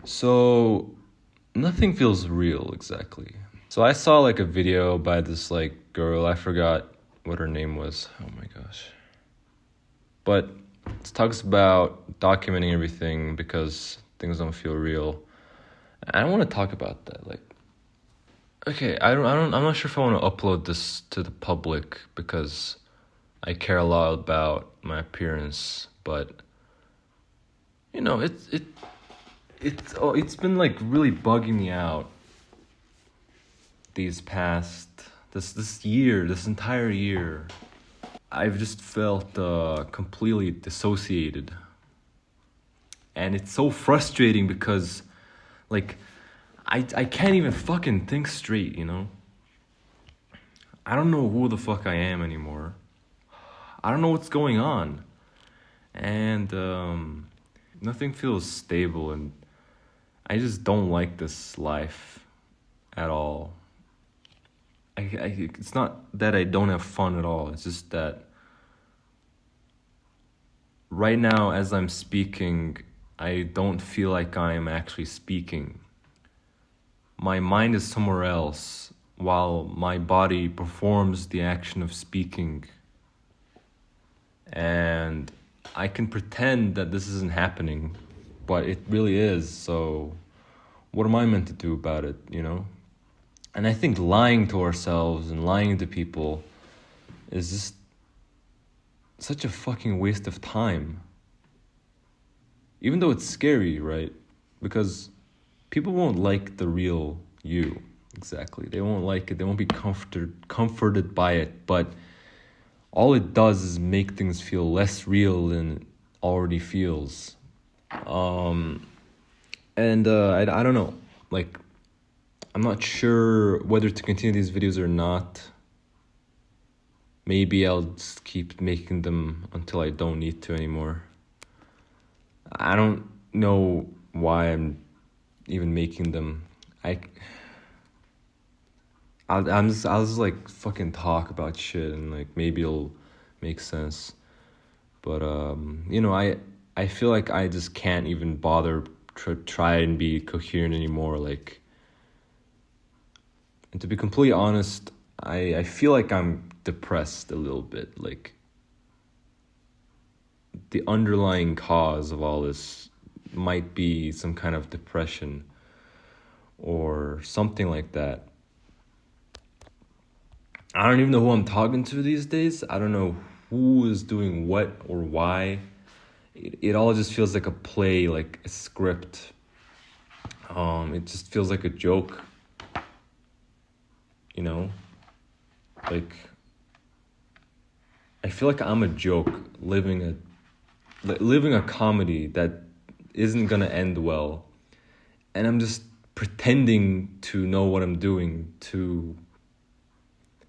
So, nothing feels real exactly. So, I saw like a video by this like girl, I forgot what her name was. Oh my gosh. But it talks about documenting everything because things don't feel real. I don't want to talk about that. Like, okay, I'm not sure if I want to upload this to the public because I care a lot about my appearance, but it's been like really bugging me out these past this entire year. I've just felt completely dissociated, and it's so frustrating because like I can't even fucking think straight, you know? I don't know who the fuck I am anymore. I don't know what's going on. And nothing feels stable, and I just don't like this life at all. It's not that I don't have fun at all. It's just that right now, as I'm speaking, I don't feel like I am actually speaking. My mind is somewhere else while my body performs the action of speaking. And I can pretend that this isn't happening, but it really is. So what am I meant to do about it, you know? And I think lying to ourselves and lying to people is just such a fucking waste of time. Even though it's scary, right? Because people won't like the real you, exactly. They won't like it. They won't be comforted by it. But all it does is make things feel less real than it already feels. I don't know. Like, I'm not sure whether to continue these videos or not. Maybe I'll just keep making them until I don't need to anymore. I don't know why I'm even making them. I'll just like fucking talk about shit and like maybe it'll make sense. But I feel like I just can't even bother to try and be coherent anymore. Like, and to be completely honest, I feel like I'm depressed a little bit. Like, the underlying cause of all this might be some kind of depression or something like that. I don't even know who I'm talking to these days. I don't know who is doing what or why. It all just feels like a play, like a script. It just feels like a joke. You know? Like, I feel like I'm a joke living a comedy that isn't gonna end well. And I'm just pretending to know what I'm doing to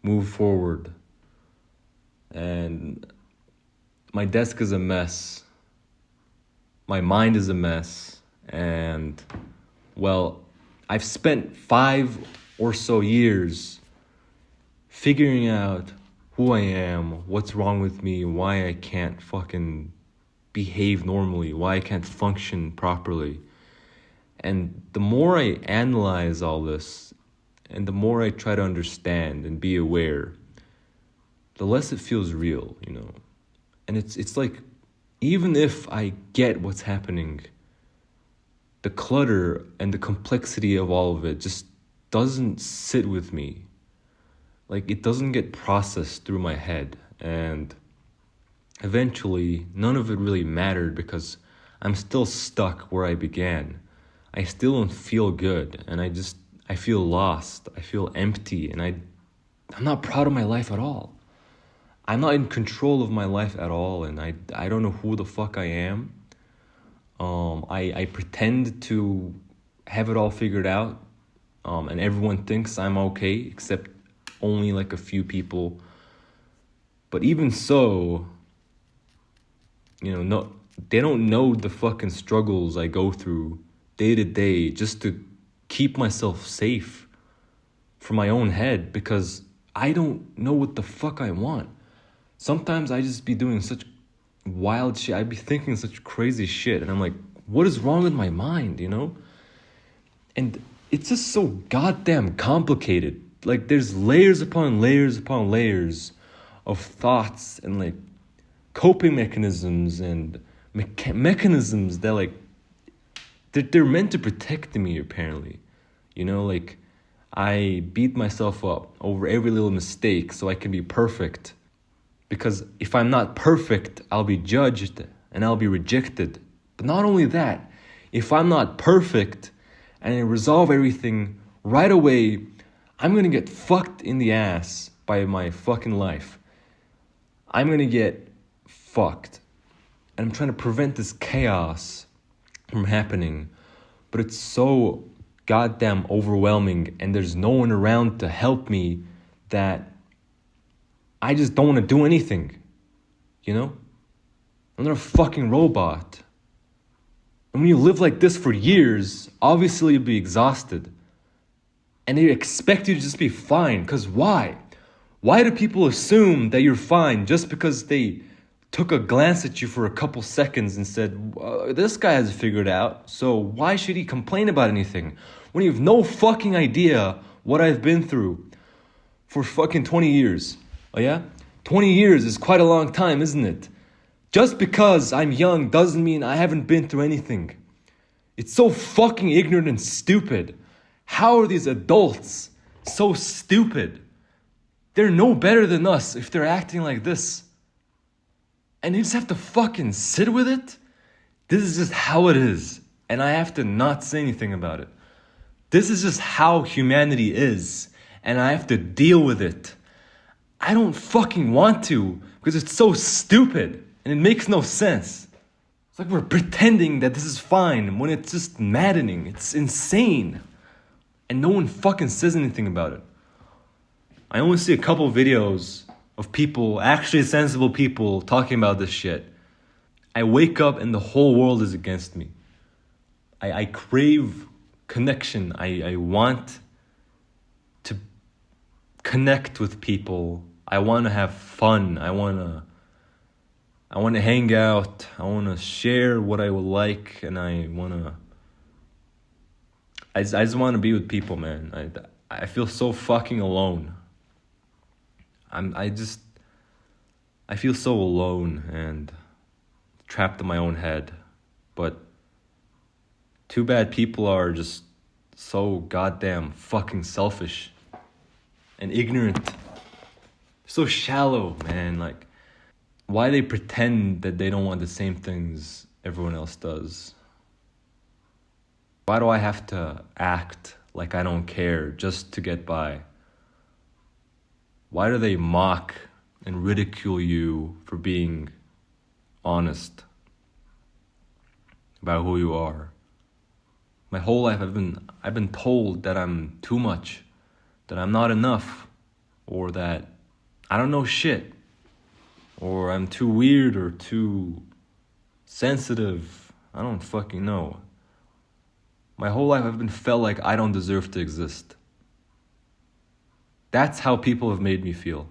move forward. And my desk is a mess. My mind is a mess. And, well, I've spent 5 or so years figuring out who I am, what's wrong with me, why I can't fucking behave normally, why I can't function properly. And the more I analyze all this, and the more I try to understand and be aware, the less it feels real, you know? And it's like, even if I get what's happening, the clutter and the complexity of all of it just doesn't sit with me. Like, it doesn't get processed through my head. And eventually, none of it really mattered because I'm still stuck where I began. I still don't feel good, and I feel lost. I feel empty, and I'm not proud of my life at all. I'm not in control of my life at all, and I don't know who the fuck I am. I pretend to have it all figured out, and everyone thinks I'm okay, except only like a few people. But even so, no, they don't know the fucking struggles I go through day to day just to keep myself safe from my own head, because I don't know what the fuck I want. Sometimes I just be doing such wild shit. I be thinking such crazy shit, and I'm like, what is wrong with my mind, you know? And it's just so goddamn complicated. Like, there's layers upon layers upon layers of thoughts and, like, coping mechanisms and mechanisms that, like, they're meant to protect me, apparently. You know, like, I beat myself up over every little mistake so I can be perfect. Because if I'm not perfect, I'll be judged and I'll be rejected. But not only that, if I'm not perfect and I resolve everything right away, I'm gonna get fucked in the ass by my fucking life. I'm gonna get fucked. And I'm trying to prevent this chaos from happening. But it's so goddamn overwhelming and there's no one around to help me that I just don't want to do anything. You know? I'm not a fucking robot. And when you live like this for years, obviously you'll be exhausted. And they expect you to just be fine. Because why? Why do people assume that you're fine just because they took a glance at you for a couple seconds and said, this guy has it figured out, so why should he complain about anything? When you have no fucking idea what I've been through for fucking 20 years. Oh yeah? 20 years is quite a long time, isn't it? Just because I'm young doesn't mean I haven't been through anything. It's so fucking ignorant and stupid. How are these adults so stupid? They're no better than us if they're acting like this. And you just have to fucking sit with it? This is just how it is. And I have to not say anything about it. This is just how humanity is. And I have to deal with it. I don't fucking want to because it's so stupid. And it makes no sense. It's like we're pretending that this is fine when it's just maddening. It's insane. And no one fucking says anything about it. I only see a couple videos of people, actually sensible people, talking about this shit. I wake up and the whole world is against me. I crave connection. I want to connect with people. I want to have fun. I want to hang out. I want to share what I would like, and I just want to be with people, man. I feel so fucking alone. I feel so alone and trapped in my own head. But too bad people are just so goddamn fucking selfish and ignorant. So shallow, man. Like, why they pretend that they don't want the same things everyone else does? Why do I have to act like I don't care just to get by? Why do they mock and ridicule you for being honest about who you are? My whole life I've been told that I'm too much, that I'm not enough, or that I don't know shit, or I'm too weird or too sensitive. I don't fucking know. My whole life I've been felt like I don't deserve to exist. That's how people have made me feel.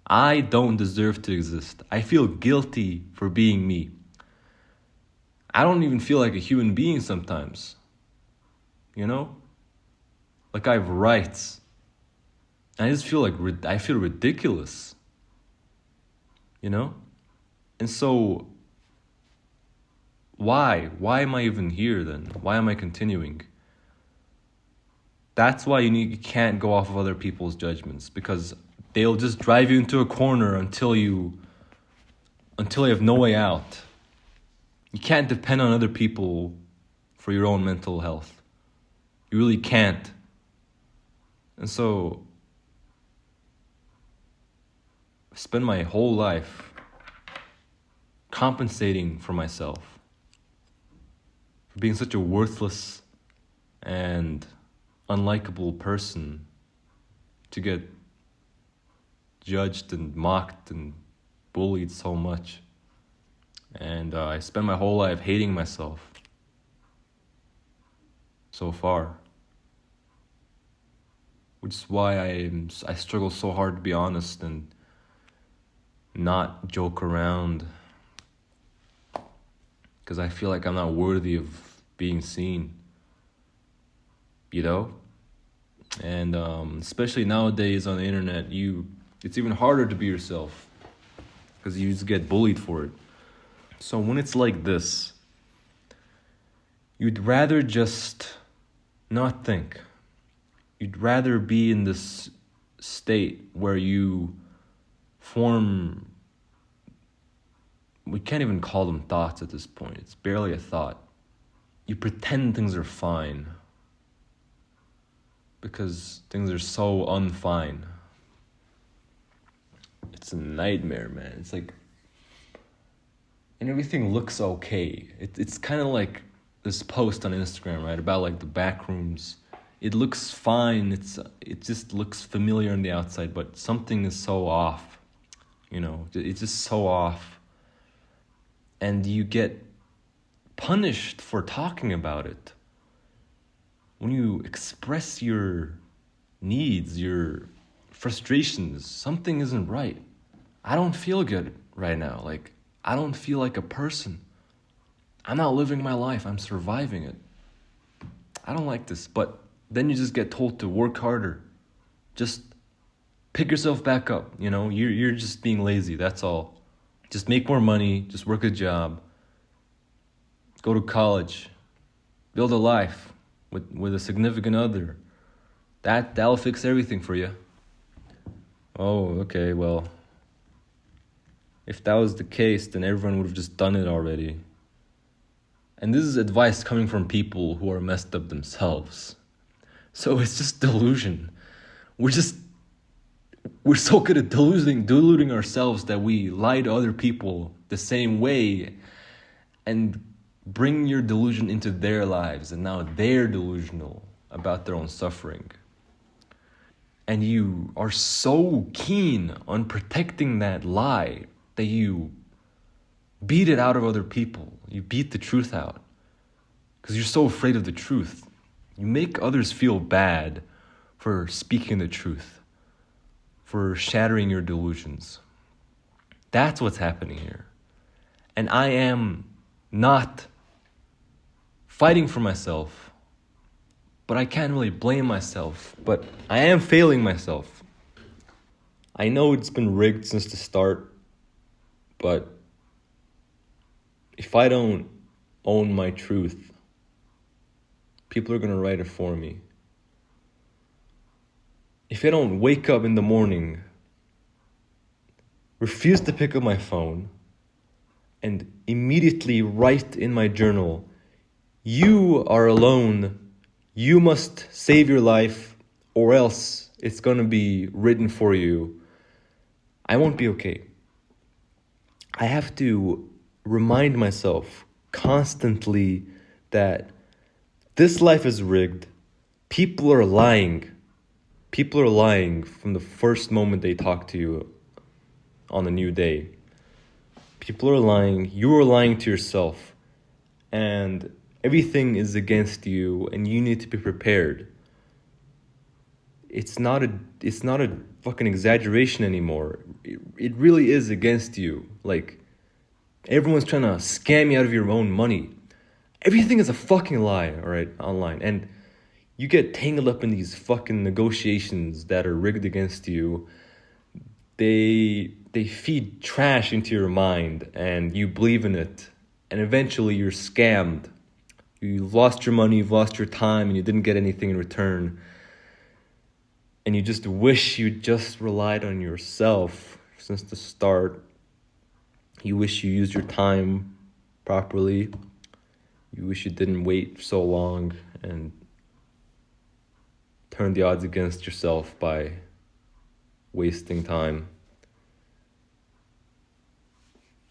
I don't deserve to exist. I feel guilty for being me. I don't even feel like a human being sometimes. You know? Like I have rights. I just feel like I feel ridiculous. You know? And so, why? Why am I even here then? Why am I continuing? That's why you can't go off of other people's judgments, because they'll just drive you into a corner until you have no way out. You can't depend on other people for your own mental health. You really can't. And so, I spend my whole life compensating for myself, for being such a worthless and unlikable person, to get judged and mocked and bullied so much. And I spent my whole life hating myself so far, which is why I struggle so hard to be honest and not joke around, because I feel like I'm not worthy of being seen. you know? And especially nowadays on the internet, it's even harder to be yourself because you just get bullied for it. So when it's like this, you'd rather just not think. You'd rather be in this state where you form, we can't even call them thoughts at this point. It's barely a thought. You pretend things are fine because things are so unfine. It's a nightmare, man. It's like, and everything looks okay. It's kind of like this post on Instagram, right, about like the back rooms. It looks fine. It just looks familiar on the outside, but something is so off. It's just so off. And you get punished for talking about it. When you express your needs, your frustrations, something isn't right. I don't feel good right now. Like, I don't feel like a person. I'm not living my life. I'm surviving it. I don't like this. But then you just get told to work harder. Just pick yourself back up. You're just being lazy. That's all. Just make more money. Just work a job. Go to college. Build a life with a significant other. That'll fix everything for you. Oh, okay, well, if that was the case, then everyone would have just done it already. And this is advice coming from people who are messed up themselves. So it's just delusion. We're so good at deluding ourselves that we lie to other people the same way and bring your delusion into their lives, and now they're delusional about their own suffering. And you are so keen on protecting that lie that you beat it out of other people. You beat the truth out because you're so afraid of the truth. You make others feel bad for speaking the truth, for shattering your delusions. That's what's happening here. And I am not fighting for myself, but I can't really blame myself. But I am failing myself. I know it's been rigged since the start, but if I don't own my truth, people are going to write it for me. If I don't wake up in the morning, refuse to pick up my phone, and immediately write in my journal, "You are alone. You must save your life, or else it's going to be written for you," I won't be okay. I have to remind myself constantly that this life is rigged. People are lying. People are lying from the first moment they talk to you on a new day. People are lying. You are lying to yourself. And everything is against you, and you need to be prepared. It's not a fucking exaggeration anymore. It really is against you. Like, everyone's trying to scam you out of your own money. Everything is a fucking lie, alright, online. And you get tangled up in these fucking negotiations that are rigged against you. They feed trash into your mind, and you believe in it. And eventually you're scammed. You've lost your money, you've lost your time, and you didn't get anything in return. And you just wish you just relied on yourself since the start. You wish you used your time properly. You wish you didn't wait so long and turn the odds against yourself by wasting time.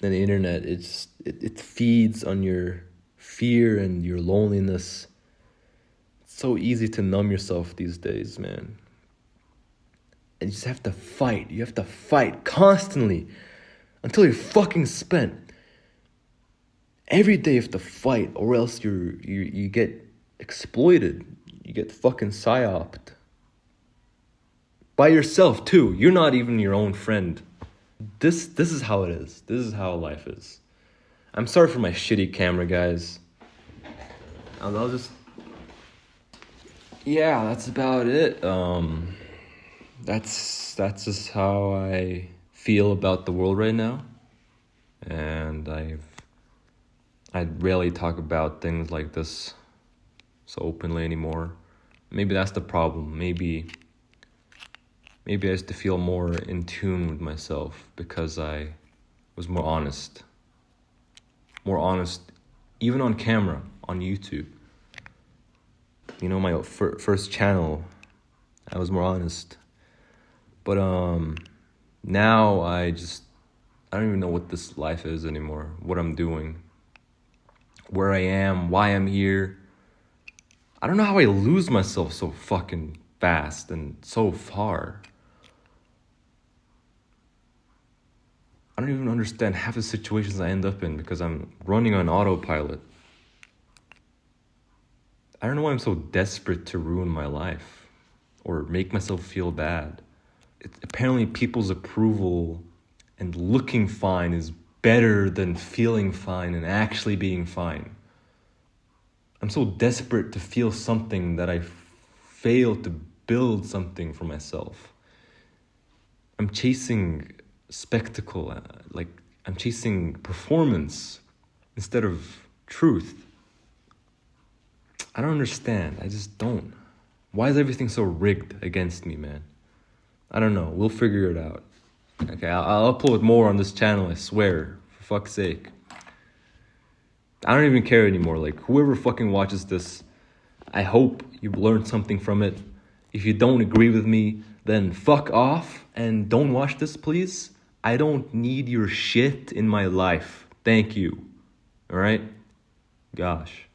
And the internet, it feeds on your fear and your loneliness. It's so easy to numb yourself these days, man. And you just have to fight. You have to fight constantly until you're fucking spent. Every day you have to fight, or else you get exploited. You get fucking psyoped. By yourself too. You're not even your own friend. This is how it is. This is how life is. I'm sorry for my shitty camera, guys. I'll just... yeah, that's about it. That's just how I feel about the world right now, and I rarely talk about things like this so openly anymore. Maybe that's the problem. Maybe I used to feel more in tune with myself because I was more honest. More honest, even on camera, on YouTube. You know, my first channel, I was more honest. But now I don't even know what this life is anymore, what I'm doing, where I am, why I'm here. I don't know how I lose myself so fucking fast and so far. I don't even understand half the situations I end up in because I'm running on autopilot. I don't know why I'm so desperate to ruin my life or make myself feel bad. Apparently, people's approval and looking fine is better than feeling fine and actually being fine. I'm so desperate to feel something that I fail to build something for myself. I'm chasing spectacle, I'm chasing performance instead of truth. I don't understand. I just don't. Why is everything so rigged against me, man? I don't know. We'll figure it out. Okay, I'll upload more on this channel, I swear. For fuck's sake. I don't even care anymore. Like, whoever fucking watches this, I hope you learned something from it. If you don't agree with me, then fuck off and don't watch this, please. I don't need your shit in my life. Thank you. All right? Gosh.